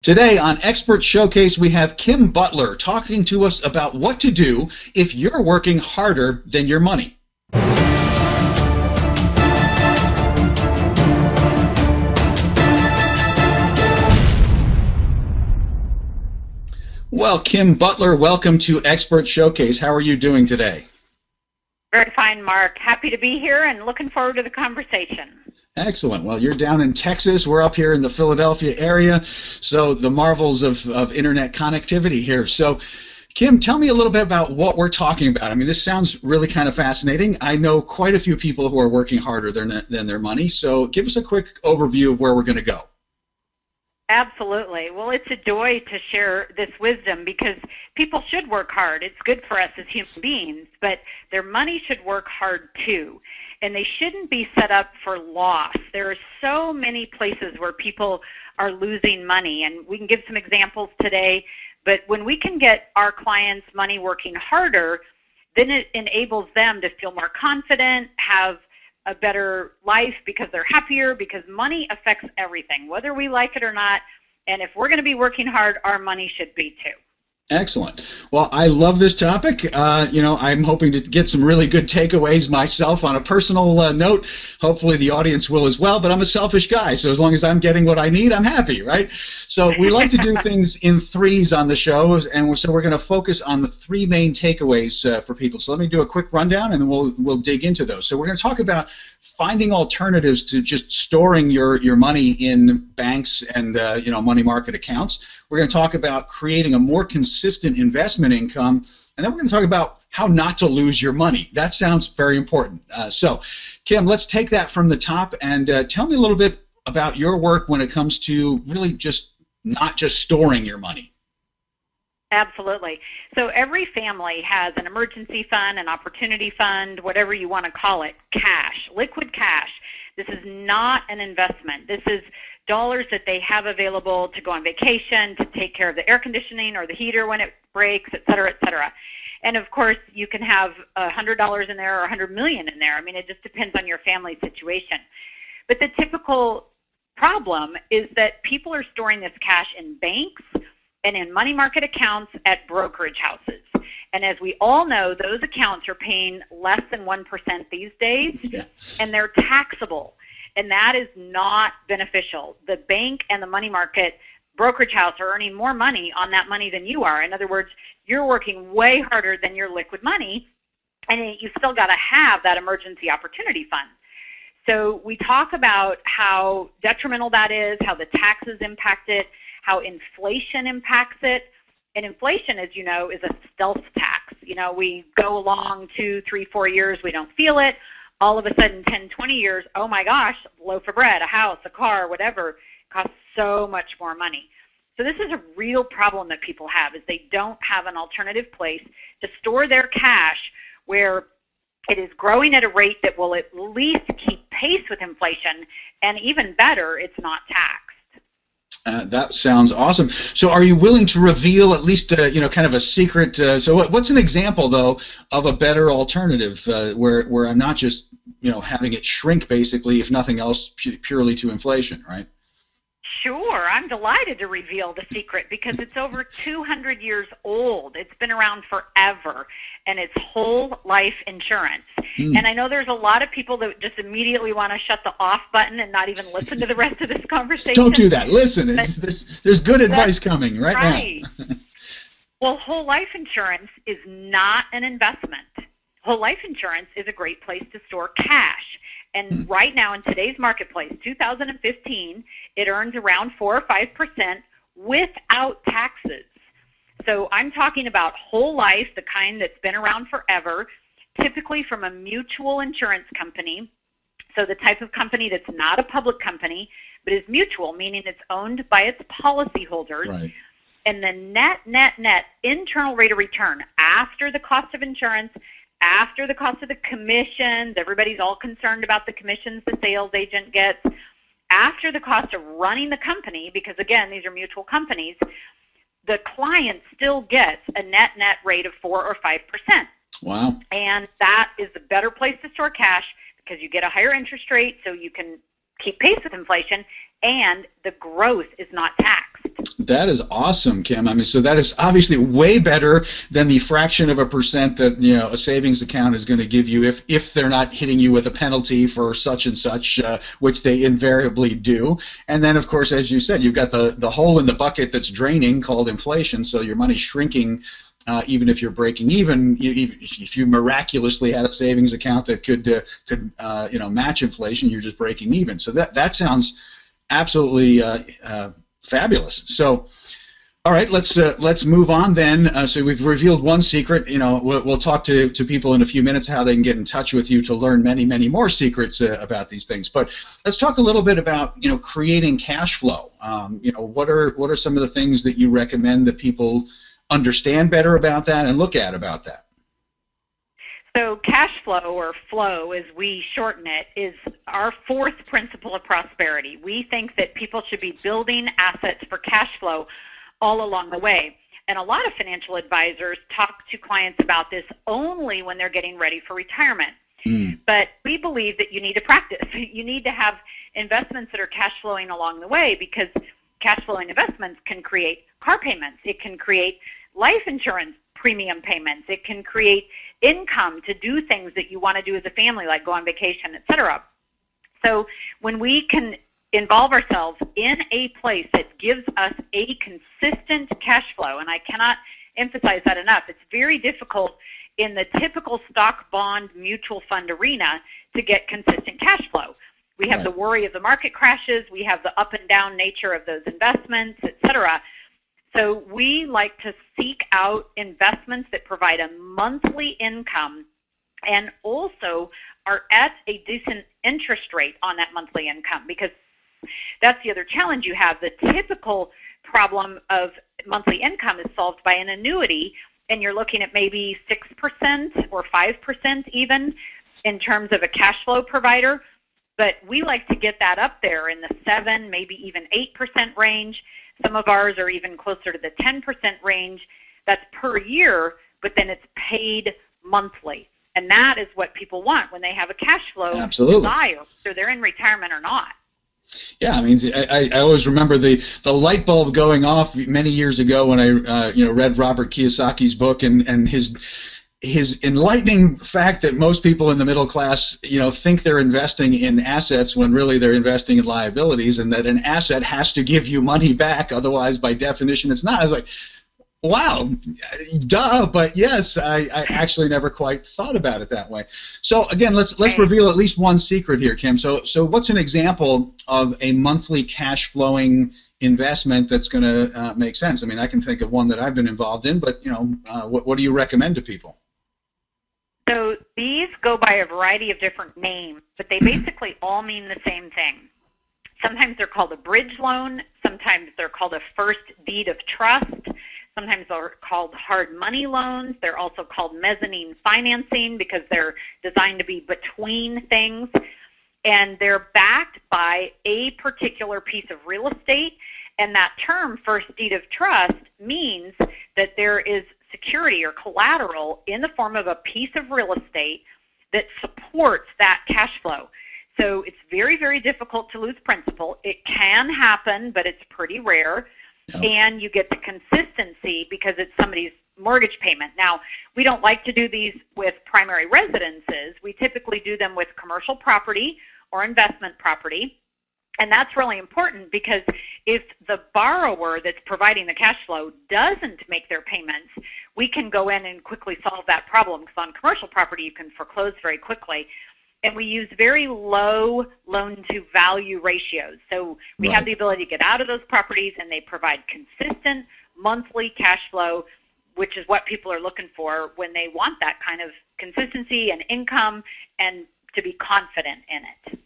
Today on Expert Showcase, we have Kim Butler talking to us about what to do if you're working harder than your money. Well, Kim Butler, welcome to Expert Showcase. How are you doing today? Very fine, Mark. Happy to be here and looking forward to the conversation. Excellent. Well, you're down in Texas. We're up here in the Philadelphia area, so the marvels of internet connectivity here. So, Kim, tell me a little bit about what we're talking about. I mean, this sounds really kind of fascinating. I know quite a few people who are working harder than their money, so give us a quick overview of where we're going to go. Absolutely. Well, it's a joy to share this wisdom because people should work hard. It's good for us as human beings, but their money should work hard too. And they shouldn't be set up for loss. There are so many places where people are losing money, and we can give some examples today. But when we can get our clients' money working harder, then it enables them to feel more confident, have a better life because they're happier, because money affects everything, whether we like it or not. And if we're going to be working hard, our money should be too. Excellent. Well, I love this topic. I'm hoping to get some really good takeaways myself on a personal note. Hopefully the audience will as well, but I'm a selfish guy, so as long as I'm getting what I need, I'm happy, right? So we like to do things in threes on the show, and so we're going to focus on the three main takeaways for people. So let me do a quick rundown, and then we'll dig into those. So we're going to talk about finding alternatives to just storing your money in banks and money market accounts. We're going to talk about creating a more consistent investment income, and then we're going to talk about how not to lose your money. That sounds very important. So, Kim, let's take that from the top and tell me a little bit about your work when it comes to really just not just storing your money. Absolutely. So every family has an emergency fund, an opportunity fund, whatever you want to call it, cash, liquid cash. This is not an investment. This is dollars that they have available to go on vacation, to take care of the air conditioning or the heater when it breaks, et cetera, et cetera. And of course, you can have $100 in there or $100 million in there. I mean, it just depends on your family situation. But the typical problem is that people are storing this cash in banks and in money market accounts at brokerage houses. And as we all know, those accounts are paying less than 1% these days, and they're taxable. And that is not beneficial. The bank and the money market brokerage house are earning more money on that money than you are. In other words, you're working way harder than your liquid money, and you still got to have that emergency opportunity fund. So we talk about how detrimental that is, how the taxes impact it, how inflation impacts it. And inflation, as you know, is a stealth tax. You know, we go along 2, 3, 4 years, we don't feel it. All of a sudden, 10, 20 years, oh my gosh, a loaf of bread, a house, a car, whatever, costs so much more money. So this is a real problem that people have, is they don't have an alternative place to store their cash where it is growing at a rate that will at least keep pace with inflation, and even better, it's not taxed. That sounds awesome. So are you willing to reveal at least, kind of a secret? So what's an example, though, of a better alternative where I'm not just, having it shrink, basically, if nothing else, purely to inflation, right? Sure. I'm delighted to reveal the secret because it's over 200 years old. It's been around forever, and it's whole life insurance. And I know there's a lot of people that just immediately want to shut the off button and not even listen to the rest of this conversation. Don't do that. Listen, there's good advice coming right now. Well, whole life insurance is not an investment. Whole life insurance is a great place to store cash. And right now in today's marketplace, 2015, it earns around 4 or 5% without taxes. So I'm talking about whole life, the kind that's been around forever, typically from a mutual insurance company. So the type of company that's not a public company, but is mutual, meaning it's owned by its policyholders. Right. And the net internal rate of return after the cost of insurance, after the cost of the commissions, everybody's all concerned about the commissions the sales agent gets, after the cost of running the company, because again, these are mutual companies, the client still gets a net rate of 4 or 5%. Wow. And that is the better place to store cash because you get a higher interest rate, so you can keep pace with inflation, and the growth is not taxed. That is awesome, Kim. I mean, so that is obviously way better than the fraction of a percent that a savings account is going to give you if they're not hitting you with a penalty for such and such, which they invariably do. And then, of course, as you said, you've got the hole in the bucket that's draining called inflation. So your money's shrinking. Even if you're breaking even, if you miraculously had a savings account that could match inflation, you're just breaking even. So that sounds absolutely fabulous. So, all right, let's move on then. So we've revealed one secret. We'll talk to people in a few minutes how they can get in touch with you to learn many more secrets about these things. But let's talk a little bit about creating cash flow. What are some of the things that you recommend that people understand better about that and look at about that? So cash flow, or flow as we shorten it, is our fourth principle of prosperity. We think that people should be building assets for cash flow all along the way. And a lot of financial advisors talk to clients about this only when they're getting ready for retirement. But we believe that you need to practice. You need to have investments that are cash flowing along the way, because cash flowing investments can create car payments. It can create life insurance premium payments. It can create income to do things that you want to do as a family, like go on vacation, etc. So when we can involve ourselves in a place that gives us a consistent cash flow, and I cannot emphasize that enough, it's very difficult in the typical stock, bond, mutual fund arena to get consistent cash flow. We have the worry of the market crashes, we have the up and down nature of those investments, etc. So we like to seek out investments that provide a monthly income and also are at a decent interest rate on that monthly income, because that's the other challenge you have. The typical problem of monthly income is solved by an annuity, and you're looking at maybe 6% or 5% even in terms of a cash flow provider. But we like to get that up there in the 7, maybe even 8% range. Some of ours are even closer to the 10% range. That's per year, but then it's paid monthly. And that is what people want when they have a cash flow desire, whether they're in retirement or not. Yeah, I mean, I always remember the light bulb going off many years ago when I read Robert Kiyosaki's book and his enlightening fact that most people in the middle class, think they're investing in assets when really they're investing in liabilities, and that an asset has to give you money back, otherwise by definition it's not. I was like, wow, duh, but yes, I actually never quite thought about it that way. So again, let's reveal at least one secret here, Kim. So what's an example of a monthly cash flowing investment that's going to make sense? I mean, I can think of one that I've been involved in, but what do you recommend to people? So these go by a variety of different names, but they basically all mean the same thing. Sometimes they're called a bridge loan. Sometimes they're called a first deed of trust. Sometimes they're called hard money loans. They're also called mezzanine financing because they're designed to be between things. And they're backed by a particular piece of real estate. And that term, first deed of trust, means that there is security or collateral in the form of a piece of real estate that supports that cash flow. So it's very, very difficult to lose principal. It can happen, but it's pretty rare. Yep. And you get the consistency because it's somebody's mortgage payment. Now, we don't like to do these with primary residences. We typically do them with commercial property or investment property. And that's really important because if the borrower that's providing the cash flow doesn't make their payments, we can go in and quickly solve that problem, because on commercial property you can foreclose very quickly. And we use very low loan-to-value ratios. So we have the ability to get out of those properties, and they provide consistent monthly cash flow, which is what people are looking for when they want that kind of consistency and income and to be confident in it.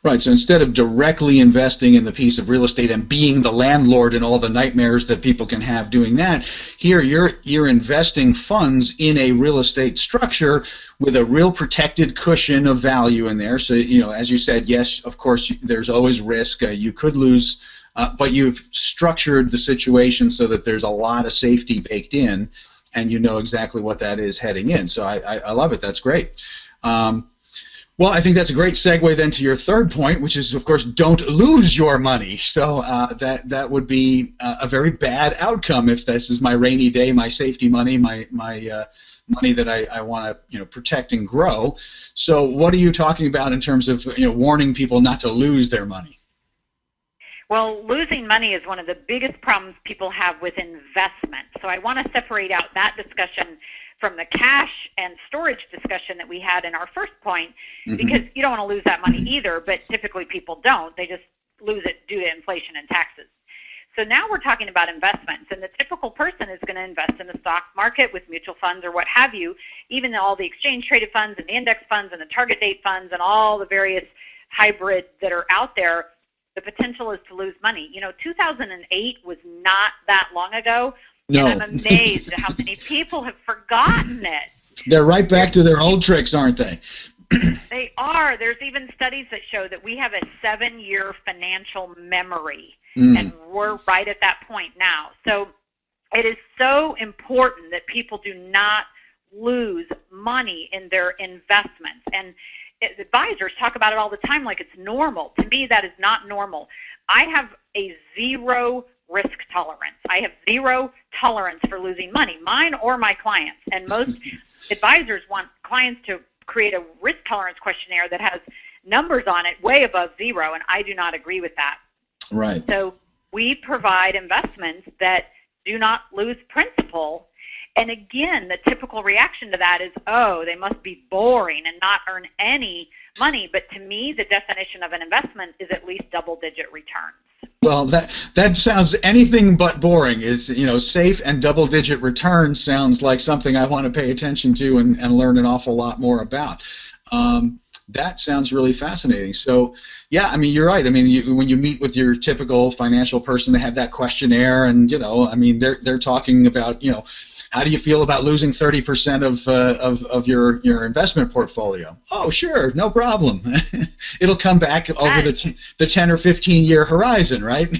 Right, so instead of directly investing in the piece of real estate and being the landlord and all the nightmares that people can have doing that, here you're investing funds in a real estate structure with a real protected cushion of value in there. So, as you said, yes, of course, there's always risk. You could lose, but you've structured the situation so that there's a lot of safety baked in, and you know exactly what that is heading in. So I love it. That's great. Well, I think that's a great segue then to your third point, which is, of course, don't lose your money. So that would be a very bad outcome if this is my rainy day, my safety money, my money that I want to protect and grow. So what are you talking about in terms of warning people not to lose their money? Well, losing money is one of the biggest problems people have with investment. So I want to separate out that discussion from the cash and storage discussion that we had in our first point, because you don't want to lose that money either, but typically people don't. They just lose it due to inflation and taxes. So now we're talking about investments, and the typical person is going to invest in the stock market with mutual funds or what have you, even all the exchange-traded funds and the index funds and the target date funds and all the various hybrids that are out there. The potential is to lose money. 2008 was not that long ago. No. And I'm amazed at how many people have forgotten it. They're right back to their old tricks, aren't they? They are. There's even studies that show that we have a 7-year financial memory, and we're right at that point now. So it is so important that people do not lose money in their investments. And advisors talk about it all the time like it's normal. To me, that is not normal. I have a zero risk tolerance. I have zero tolerance for losing money, mine or my clients. And most advisors want clients to create a risk tolerance questionnaire that has numbers on it way above zero, and I do not agree with that. Right. So we provide investments that do not lose principal. And again, the typical reaction to that is, oh, they must be boring and not earn any money. But to me, the definition of an investment is at least double-digit returns. Well, that sounds anything but boring. Is safe and double-digit returns sounds like something I want to pay attention to and learn an awful lot more about. That sounds really fascinating. So, yeah, I mean, you're right. I mean, when you meet with your typical financial person, they have that questionnaire, and they're talking about how do you feel about losing 30% of your investment portfolio? Oh, sure, no problem. It'll come back over the 10 or 15 year horizon, right?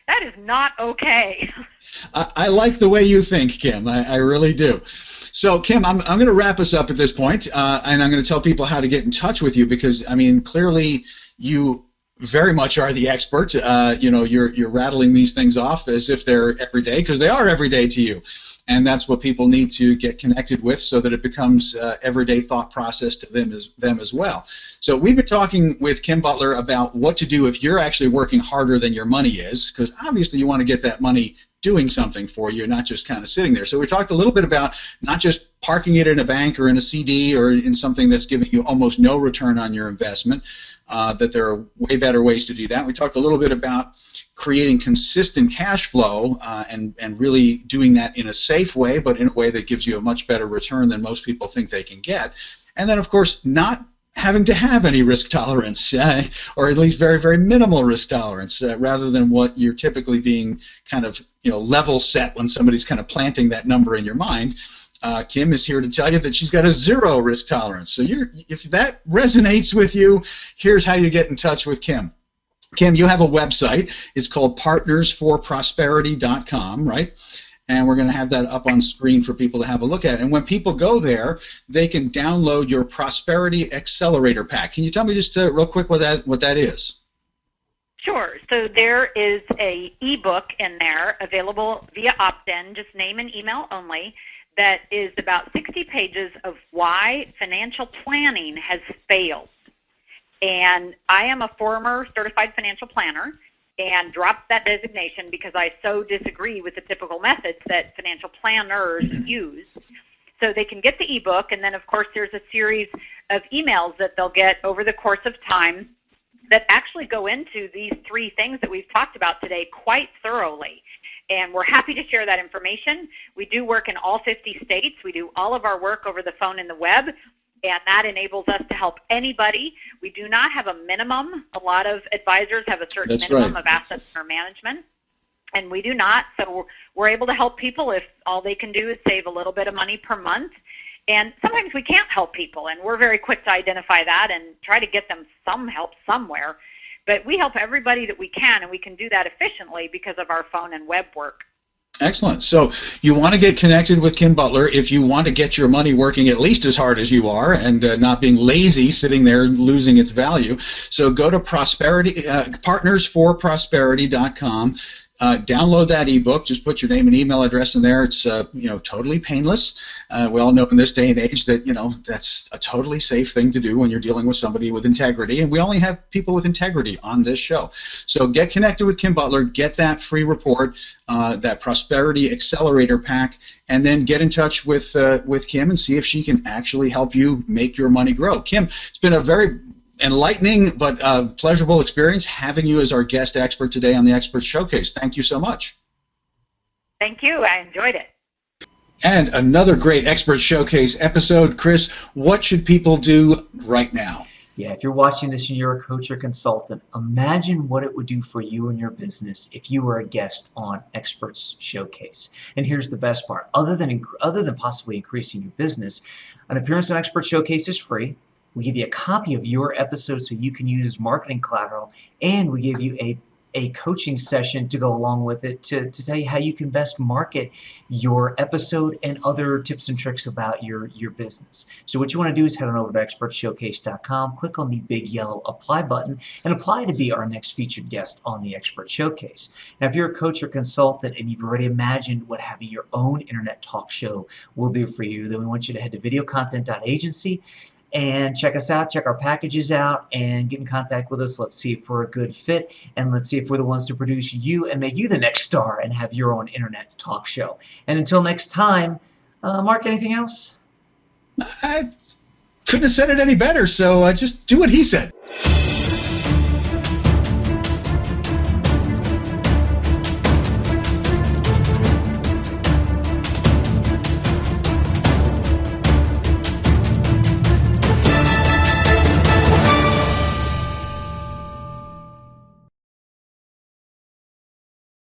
That is not okay. I like the way you think, Kim. I really do. So, Kim, I'm going to wrap us up at this point, and I'm going to tell people how to get in touch with you because, I mean, clearly you very much are the expert. You're rattling these things off as if they're everyday, because they are everyday to you, and that's what people need to get connected with so that it becomes everyday thought process to them as well. So we've been talking with Kim Butler about what to do if you're actually working harder than your money is, because obviously you want to get that money doing something for you, not just kind of sitting there. So we talked a little bit about not just parking it in a bank or in a CD or in something that's giving you almost no return on your investment, that there are way better ways to do that. We talked a little bit about creating consistent cash flow and really doing that in a safe way, but in a way that gives you a much better return than most people think they can get. And then, of course, not having to have any risk tolerance, or at least very, very minimal risk tolerance, rather than what you're typically being kind of level set when somebody's kind of planting that number in your mind. Kim is here to tell you that she's got a zero risk tolerance. So if that resonates with you, here's how you get in touch with Kim. Kim, you have a website. It's called partnersforprosperity.com, right? And we're going to have that up on screen for people to have a look at. And when people go there, they can download your Prosperity Accelerator Pack. Can you tell me just real quick what that is? Sure. So there is an ebook in there available via opt-in, just name and email only, that is about 60 pages of why financial planning has failed. And I am a former certified financial planner and dropped that designation because I so disagree with the typical methods that financial planners use. So they can get the ebook, and then, of course, there's a series of emails that they'll get over the course of time that actually go into these three things that we've talked about today quite thoroughly. And we're happy to share that information. We do work in all 50 states. We do all of our work over the phone and the web, and that enables us to help anybody. We do not have a minimum. A lot of advisors have a certain minimum of assets under management, and we do not. So we're able to help people if all they can do is save a little bit of money per month. And sometimes we can't help people, and we're very quick to identify that and try to get them some help somewhere. But we help everybody that we can, and we can do that efficiently because of our phone and web work. Excellent. So you want to get connected with Kim Butler if you want to get your money working at least as hard as you are and not being lazy, sitting there losing its value. So go to partnersforprosperity.com. Download that ebook. Just put your name and email address in there. It's totally painless. We all know in this day and age that that's a totally safe thing to do when you're dealing with somebody with integrity. And we only have people with integrity on this show. So get connected with Kim Butler. Get that free report, that Prosperity Accelerator Pack, and then get in touch with Kim and see if she can actually help you make your money grow. Kim, it's been a very enlightening but pleasurable experience having you as our guest expert today on the Expert Showcase. Thank you so much. Thank you. I enjoyed it. And another great Expert Showcase episode. Chris, what should people do right now? Yeah, if you're watching this and you're a coach or consultant, imagine what it would do for you and your business if you were a guest on Experts Showcase. And here's the best part. Other than possibly increasing your business, an appearance on Expert Showcase is free. We give you a copy of your episode so you can use as marketing collateral, and we give you a coaching session to go along with it to tell you how you can best market your episode and other tips and tricks about your business. So what you want to do is head on over to expertshowcase.com, click on the big yellow apply button, and apply to be our next featured guest on the Expert Showcase. Now, if you're a coach or consultant and you've already imagined what having your own internet talk show will do for you, then we want you to head to VideoContent.Agency and check us out, check our packages out, and get in contact with us. Let's see if we're a good fit, and let's see if we're the ones to produce you and make you the next star and have your own internet talk show. And until next time, Mark, anything else? I couldn't have said it any better, so just do what he said.